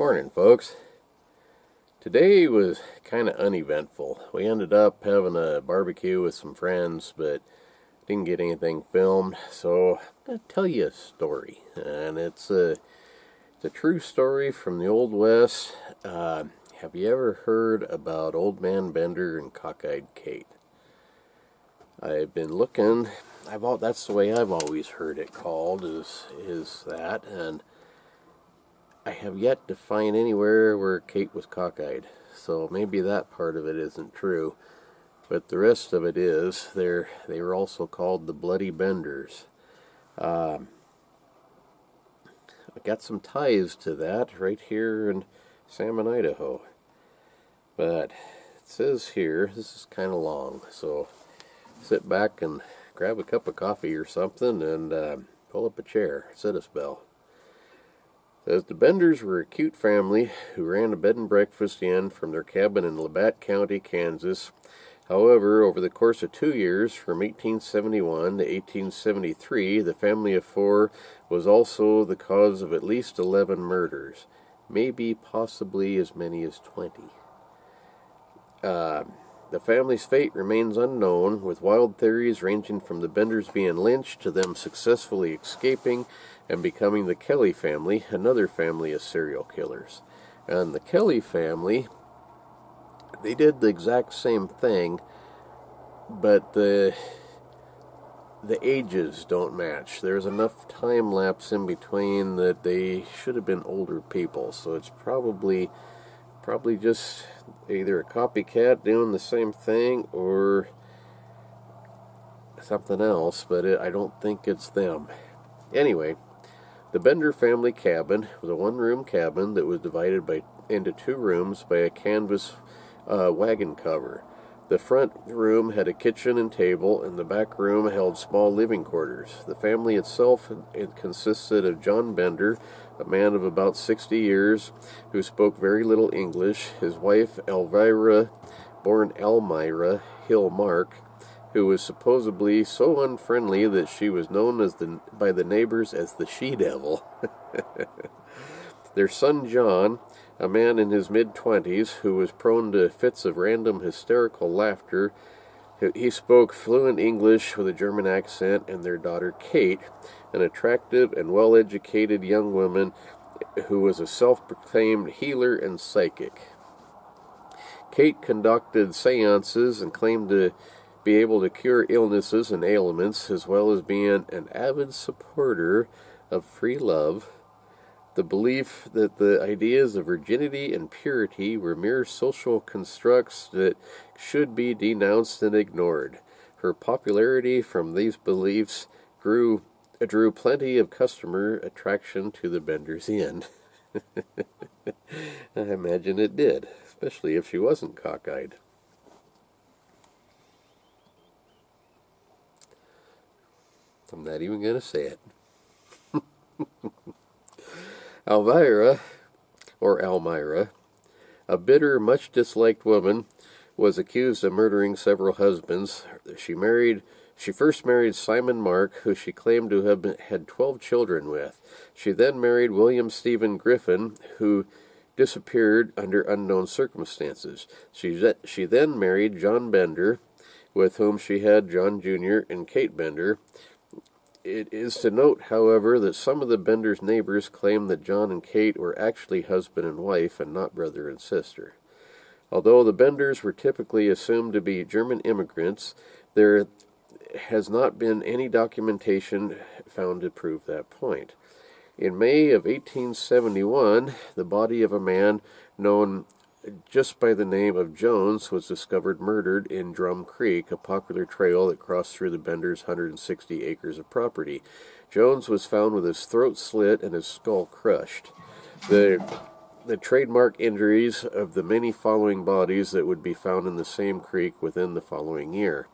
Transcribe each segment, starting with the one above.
Morning, folks. Today was kind of uneventful. We ended up having a barbecue with some friends, but didn't get anything filmed, so I'm going to tell you a story. And it's a true story from the Old West. Have you ever heard about Old Man Bender and Cockeyed Kate? I've been looking. That's the way I've always heard it called, is that, and I have yet to find anywhere where Kate was cockeyed, so maybe that part of it isn't true. But the rest of it is. They were also called the Bloody Benders. I got some ties to that right here in Salmon, Idaho. But it says here, this is kind of long, so sit back and grab a cup of coffee or something and pull up a chair, sit a spell. Says the Benders were a cute family who ran a bed and breakfast inn from their cabin in Labatt County, Kansas. However, over the course of 2 years, from 1871 to 1873, the family of four was also the cause of at least 11 murders, maybe possibly as many as 20. The family's fate remains unknown, with wild theories ranging from the Benders being lynched to them successfully escaping and becoming the Kelly family, another family of serial killers. And the Kelly family, they did the exact same thing, but the ages don't match. There's enough time lapse in between that they should have been older people, so it's probably just either a copycat doing the same thing or something else, but I don't think it's them. Anyway, the Bender family cabin was a one-room cabin that was divided into 2 rooms by a canvas wagon cover. The front room had a kitchen and table, and the back room held small living quarters. The family itself consisted of John Bender, a man of about 60 years who spoke very little English, his wife Elvira, born Elmira Hill Mark, who was supposedly so unfriendly that she was known by the neighbors as the She-Devil. Their son John, a man in his mid-20s who was prone to fits of random hysterical laughter. He spoke fluent English with a German accent, and their daughter Kate, an attractive and well-educated young woman who was a self-proclaimed healer and psychic. Kate conducted seances and claimed to be able to cure illnesses and ailments, as well as being an avid supporter of free love. The belief that the ideas of virginity and purity were mere social constructs that should be denounced and ignored. Her popularity from these beliefs drew plenty of customer attraction to the Benders Inn. I imagine it did, especially if she wasn't cockeyed. I'm not even going to say it. Elvira, or Elmira, a bitter, much disliked woman, was accused of murdering several husbands. She first married Simon Mark, who she claimed to have had 12 children with. She then married William Stephen Griffin, who disappeared under unknown circumstances. She then married John Bender, with whom she had John Jr. and Kate Bender. It is to note, however, that some of the Benders' neighbors claim that John and Kate were actually husband and wife and not brother and sister. Although the Benders were typically assumed to be German immigrants, there has not been any documentation found to prove that point. In May of 1871, the body of a man known just by the name of Jones was discovered murdered in Drum Creek, a popular trail that crossed through the Benders' 160 acres of property. Jones was found with his throat slit and his skull crushed. The trademark injuries of the many following bodies that would be found in the same creek within the following year.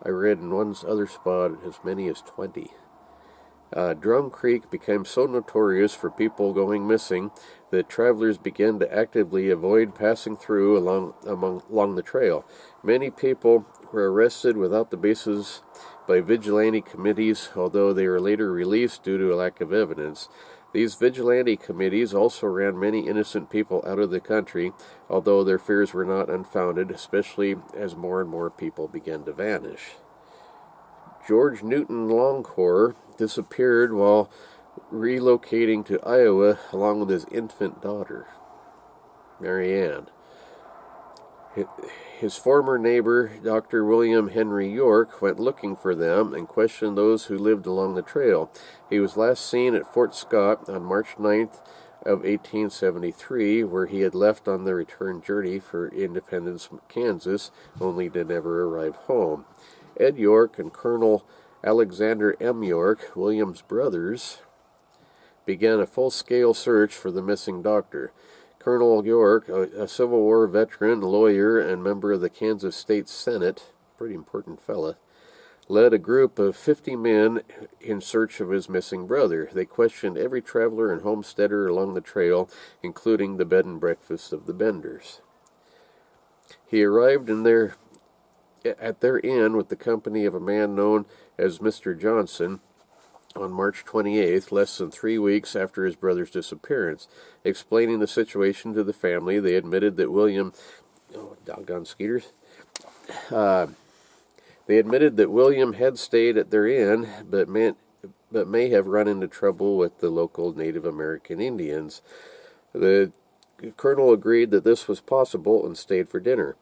I read in one other spot as many as 20. Drum Creek became so notorious for people going missing that travelers began to actively avoid passing through along the trail. Many people were arrested without the basis by vigilante committees, although they were later released due to a lack of evidence. These vigilante committees also ran many innocent people out of the country, although their fears were not unfounded, especially as more and more people began to vanish. George Newton Longcore disappeared while relocating to Iowa along with his infant daughter, Mary Ann. His former neighbor, Dr. William Henry York, went looking for them and questioned those who lived along the trail. He was last seen at Fort Scott on March 9th of 1873, where he had left on the return journey for Independence, Kansas, only to never arrive home. Ed York and Colonel Alexander M. York, William's brothers, began a full-scale search for the missing doctor. Colonel York, a Civil War veteran, lawyer, and member of the Kansas State Senate, pretty important fella, led a group of 50 men in search of his missing brother. They questioned every traveler and homesteader along the trail, including the bed and breakfast of the Benders. He arrived at their inn with the company of a man known as Mr. Johnson on March 28th, less than 3 weeks after his brother's disappearance. Explaining the situation to the family, they admitted that William... Oh, doggone skeeters. They admitted that William had stayed at their inn, but may have run into trouble with the local Native American Indians. The colonel agreed that this was possible and stayed for dinner.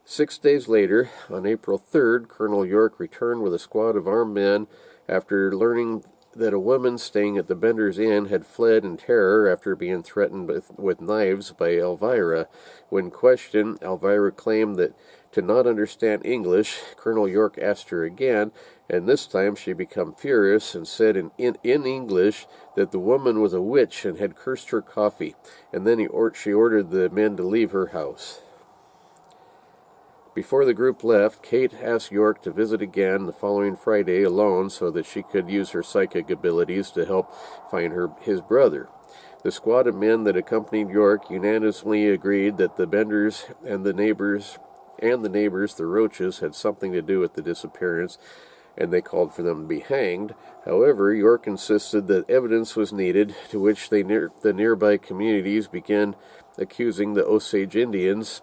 6 days later, on April 3rd, Colonel York returned with a squad of armed men after learning that a woman staying at the Bender's Inn had fled in terror after being threatened with knives by Elvira. When questioned, Elvira claimed that to not understand English. Colonel York asked her again, and this time she became furious and said in English that the woman was a witch and had cursed her coffee, and then she ordered the men to leave her house. Before the group left, Kate asked York to visit again the following Friday alone so that she could use her psychic abilities to help find his brother. The squad of men that accompanied York unanimously agreed that the Benders and the neighbors, the Roaches, had something to do with the disappearance, and they called for them to be hanged. However, York insisted that evidence was needed, to which the nearby communities began accusing the Osage Indians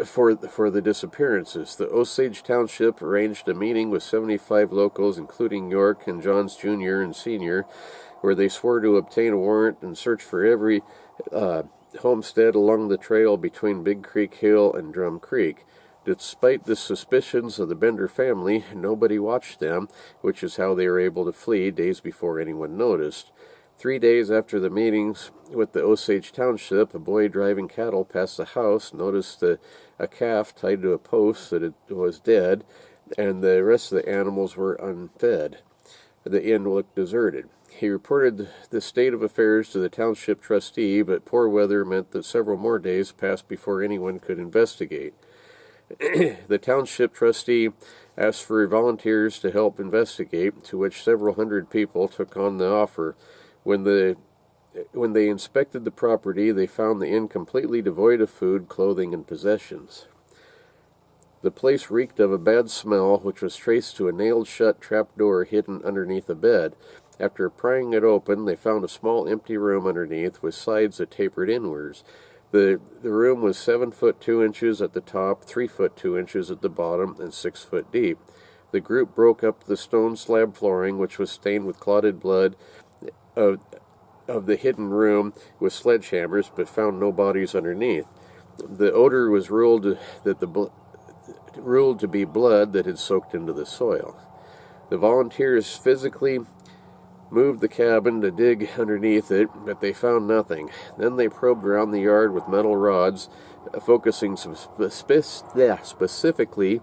for the disappearances. The Osage Township arranged a meeting with 75 locals, including York and Johns Jr. and Sr., where they swore to obtain a warrant and search for every homestead along the trail between Big Creek Hill and Drum Creek. Despite the suspicions of the Bender family, nobody watched them, which is how they were able to flee days before anyone noticed. 3 days after the meetings with the Osage Township, a boy driving cattle past the house noticed a calf tied to a post that it was dead, and the rest of the animals were unfed. The inn looked deserted. He reported the state of affairs to the township trustee, but poor weather meant that several more days passed before anyone could investigate. The township trustee asked for volunteers to help investigate, to which several hundred people took on the offer. When they inspected the property, they found the inn completely devoid of food, clothing, and possessions. The place reeked of a bad smell, which was traced to a nailed-shut trapdoor hidden underneath a bed. After prying it open, they found a small empty room underneath with sides that tapered inwards. The room was 7 foot 2 inches at the top, 3 foot 2 inches at the bottom, and 6 foot deep. The group broke up the stone slab flooring, which was stained with clotted blood, of the hidden room with sledgehammers, but found no bodies underneath. The odor was ruled to be blood that had soaked into the soil. The volunteers physically moved the cabin to dig underneath it, but they found nothing. Then they probed around the yard with metal rods, focusing specifically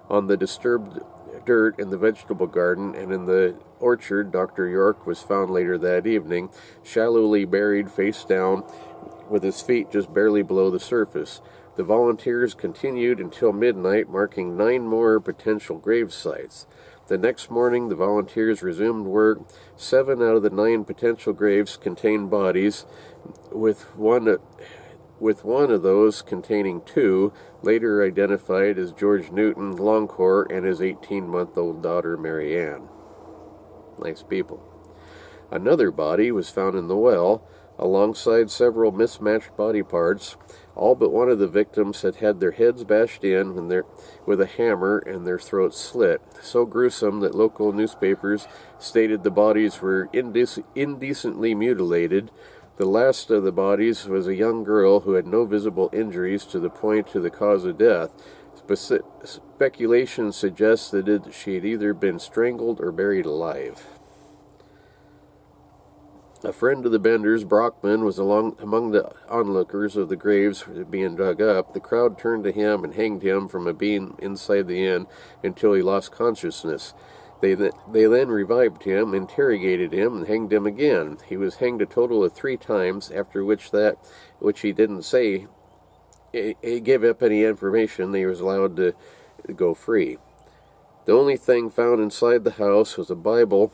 on the disturbed dirt in the vegetable garden, and in the orchard. Dr. York was found later that evening, shallowly buried face down, with his feet just barely below the surface. The volunteers continued until midnight, marking 9 more potential grave sites. The next morning, the volunteers resumed work. 7 out of the 9 potential graves contained bodies, with one of those containing 2, later identified as George Newton Longcore and his 18-month-old daughter, Mary Ann. Nice people. Another body was found in the well, alongside several mismatched body parts. All but one of the victims had had their heads bashed in with a hammer and their throats slit, so gruesome that local newspapers stated the bodies were indecently mutilated. The last of the bodies was a young girl who had no visible injuries to point to the cause of death. Speculation suggests that she had either been strangled or buried alive. A friend of the Benders, Brockman, was among the onlookers of the graves being dug up. The crowd turned to him and hanged him from a beam inside the inn until he lost consciousness. They then revived him, interrogated him, and hanged him again. He was hanged a total of 3 times, after which he didn't say, he gave up any information. He was allowed to go free. The only thing found inside the house was a Bible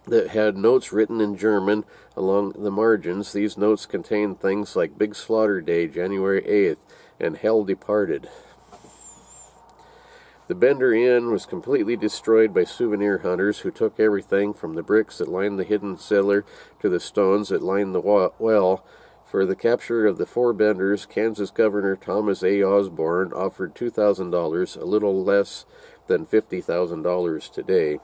that had notes written in German along the margins. These notes contained things like Big Slaughter Day, January 8th, and Hell Departed. The Bender Inn was completely destroyed by souvenir hunters who took everything from the bricks that lined the hidden cellar to the stones that lined the well. For the capture of the 4 Benders, Kansas Governor Thomas A. Osborne offered $2,000, a little less than $50,000 today.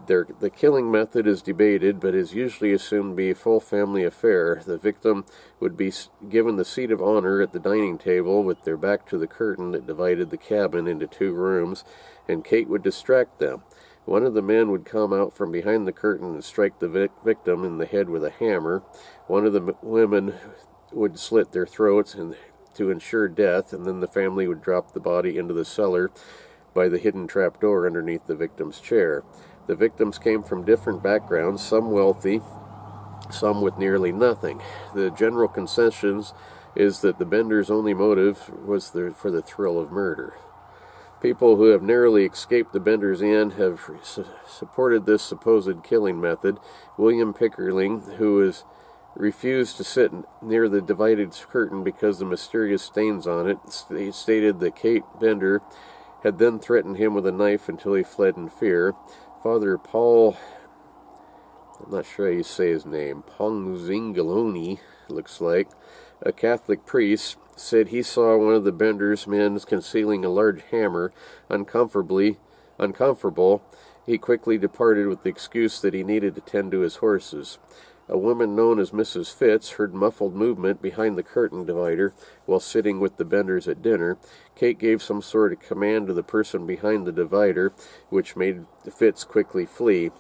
The killing method is debated, but is usually assumed to be a full family affair. The victim would be given the seat of honor at the dining table with their back to the curtain that divided the cabin into 2 rooms, and Kate would distract them. One of the men would come out from behind the curtain and strike the victim in the head with a hammer. One of the women would slit their throats to ensure death, and then the family would drop the body into the cellar by the hidden trapdoor underneath the victim's chair. The victims came from different backgrounds, some wealthy, some with nearly nothing. The general consensus is that the Benders' only motive was for the thrill of murder. People who have narrowly escaped the Benders' Inn have supported this supposed killing method. William Pickering, who has refused to sit near the divided curtain because of the mysterious stains on it, stated that Kate Bender had then threatened him with a knife until he fled in fear. Father Paul, I'm not sure how you say his name, Pongzingaloni, looks like, a Catholic priest, said he saw one of the Benders' men concealing a large hammer. Uncomfortable, he quickly departed with the excuse that he needed to tend to his horses. A woman known as Mrs. Fitz heard muffled movement behind the curtain divider while sitting with the Benders at dinner. Kate gave some sort of command to the person behind the divider, which made Fitz quickly flee.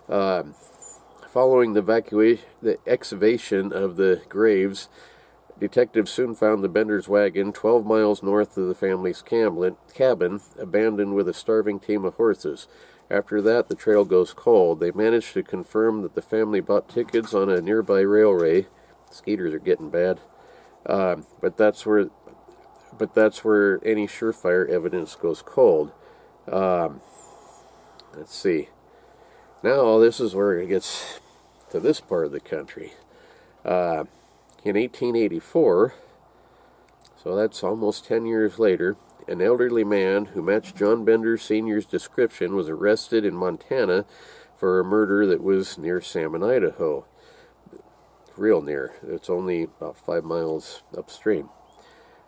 Following the excavation of the graves, detectives soon found the Benders' wagon 12 miles north of the family's cabin, abandoned with a starving team of horses. After that, the trail goes cold. They managed to confirm that the family bought tickets on a nearby railway. Skeeters are getting bad. But that's where any surefire evidence goes cold. Let's see. Now this is where it gets to this part of the country. In 1884, so that's almost 10 years later, an elderly man who matched John Bender Sr.'s description was arrested in Montana for a murder that was near Salmon, Idaho. Real near. It's only about 5 miles upstream.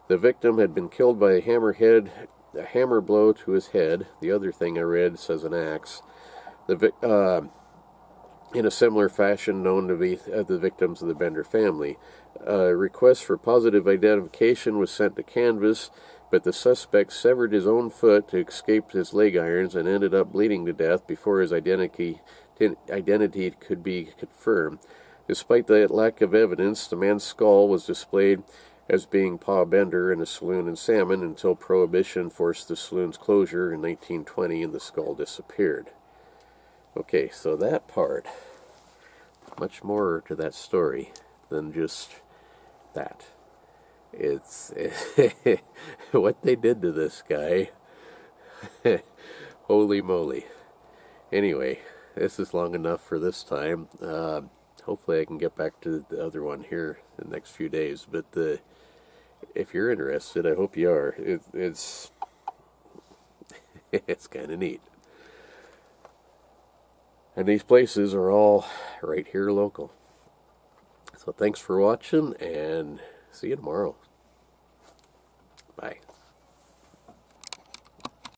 The victim had been killed by a hammer blow to his head. The other thing I read says an axe. In a similar fashion known to be the victims of the Bender family. A request for positive identification was sent to canvass, but the suspect severed his own foot to escape his leg irons and ended up bleeding to death before his identity could be confirmed. Despite the lack of evidence, the man's skull was displayed as being Pa Bender in a saloon in Salmon until Prohibition forced the saloon's closure in 1920 and the skull disappeared. Okay, so that part, much more to that story than just that. It's what they did to this guy. Holy moly. Anyway, this is long enough for this time. Hopefully I can get back to the other one here in the next few days. But if you're interested, I hope you are. It's it's kind of neat. And these places are all right here local. So thanks for watching, and see you tomorrow. Bye.